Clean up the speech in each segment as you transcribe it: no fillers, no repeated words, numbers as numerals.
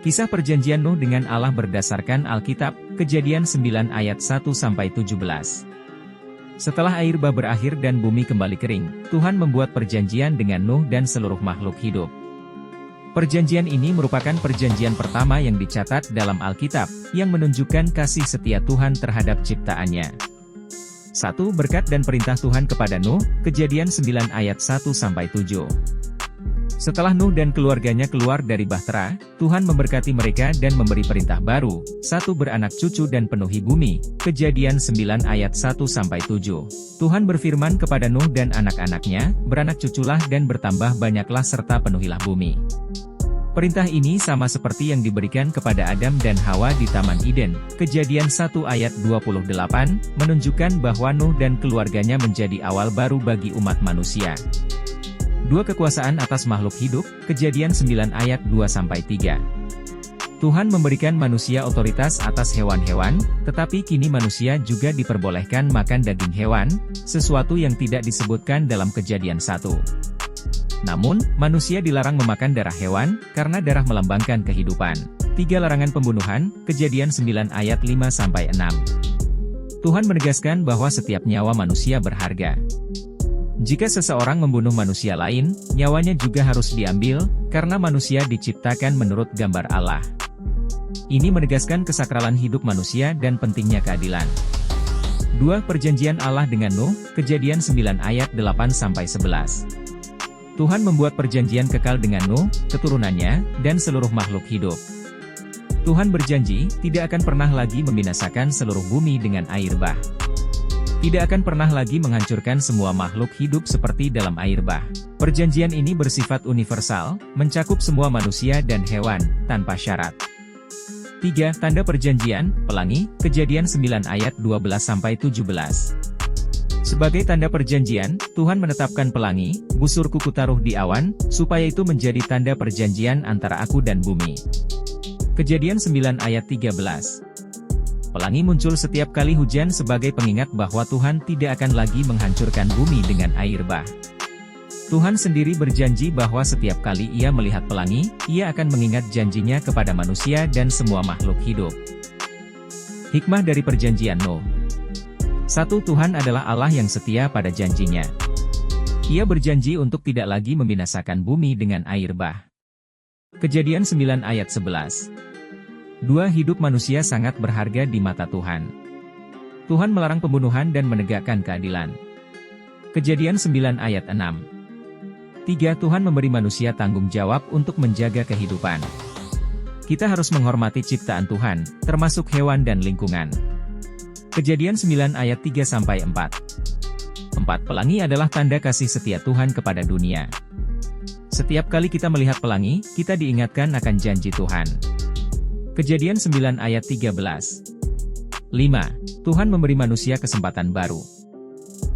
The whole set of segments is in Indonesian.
Kisah perjanjian Nuh dengan Allah berdasarkan Alkitab, Kejadian 9 ayat 1-17. Setelah air bah berakhir dan bumi kembali kering, Tuhan membuat perjanjian dengan Nuh dan seluruh makhluk hidup. Perjanjian ini merupakan perjanjian pertama yang dicatat dalam Alkitab, yang menunjukkan kasih setia Tuhan terhadap ciptaannya. 1. Berkat dan perintah Tuhan kepada Nuh, Kejadian 9 ayat 1-7. Setelah Nuh dan keluarganya keluar dari bahtera, Tuhan memberkati mereka dan memberi perintah baru, 1. Beranak cucu dan penuhi bumi, Kejadian 9 ayat 1-7. Tuhan berfirman kepada Nuh dan anak-anaknya, beranak cuculah dan bertambah banyaklah serta penuhilah bumi. Perintah ini sama seperti yang diberikan kepada Adam dan Hawa di Taman Eden, Kejadian 1 ayat 28, menunjukkan bahwa Nuh dan keluarganya menjadi awal baru bagi umat manusia. 2. Kekuasaan atas makhluk hidup, Kejadian 9 ayat 2-3. Tuhan memberikan manusia otoritas atas hewan-hewan, tetapi kini manusia juga diperbolehkan makan daging hewan, sesuatu yang tidak disebutkan dalam Kejadian 1. Namun, manusia dilarang memakan darah hewan, karena darah melambangkan kehidupan. 3. Larangan pembunuhan, Kejadian 9 ayat 5-6. Tuhan menegaskan bahwa setiap nyawa manusia berharga. Jika seseorang membunuh manusia lain, nyawanya juga harus diambil, karena manusia diciptakan menurut gambar Allah. Ini menegaskan kesakralan hidup manusia dan pentingnya keadilan. 2. Perjanjian Allah dengan Nuh, Kejadian 9 ayat 8-11. Tuhan membuat perjanjian kekal dengan Nuh, keturunannya, dan seluruh makhluk hidup. Tuhan berjanji, tidak akan pernah lagi membinasakan seluruh bumi dengan air bah. Tidak akan pernah lagi menghancurkan semua makhluk hidup seperti dalam air bah. Perjanjian ini bersifat universal, mencakup semua manusia dan hewan, tanpa syarat. 3. Tanda perjanjian, pelangi, Kejadian 9 ayat 12-17. Sebagai tanda perjanjian, Tuhan menetapkan pelangi, busurku kutaruh di awan, supaya itu menjadi tanda perjanjian antara aku dan bumi. Kejadian 9 ayat 13. Pelangi muncul setiap kali hujan sebagai pengingat bahwa Tuhan tidak akan lagi menghancurkan bumi dengan air bah. Tuhan sendiri berjanji bahwa setiap kali Ia melihat pelangi, Ia akan mengingat janjinya kepada manusia dan semua makhluk hidup. Hikmah dari perjanjian Nuh. 1. Tuhan adalah Allah yang setia pada janjinya. Ia berjanji untuk tidak lagi membinasakan bumi dengan air bah. Kejadian 9 ayat 11. 2. Hidup manusia sangat berharga di mata Tuhan. Tuhan melarang pembunuhan dan menegakkan keadilan. Kejadian 9 ayat 6. 3. Tuhan memberi manusia tanggung jawab untuk menjaga kehidupan. Kita harus menghormati ciptaan Tuhan, termasuk hewan dan lingkungan. Kejadian 9 ayat 3-4. 4. Pelangi adalah tanda kasih setia Tuhan kepada dunia. Setiap kali kita melihat pelangi, kita diingatkan akan janji Tuhan. Kejadian 9 ayat 13. 5. Tuhan memberi manusia kesempatan baru.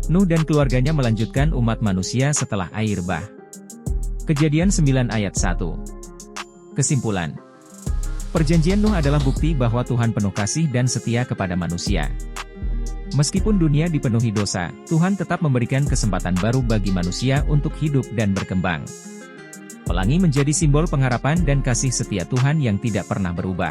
Nuh dan keluarganya melanjutkan umat manusia setelah air bah. Kejadian 9 ayat 1. Kesimpulan. Perjanjian Nuh adalah bukti bahwa Tuhan penuh kasih dan setia kepada manusia. Meskipun dunia dipenuhi dosa, Tuhan tetap memberikan kesempatan baru bagi manusia untuk hidup dan berkembang. Pelangi menjadi simbol pengharapan dan kasih setia Tuhan yang tidak pernah berubah.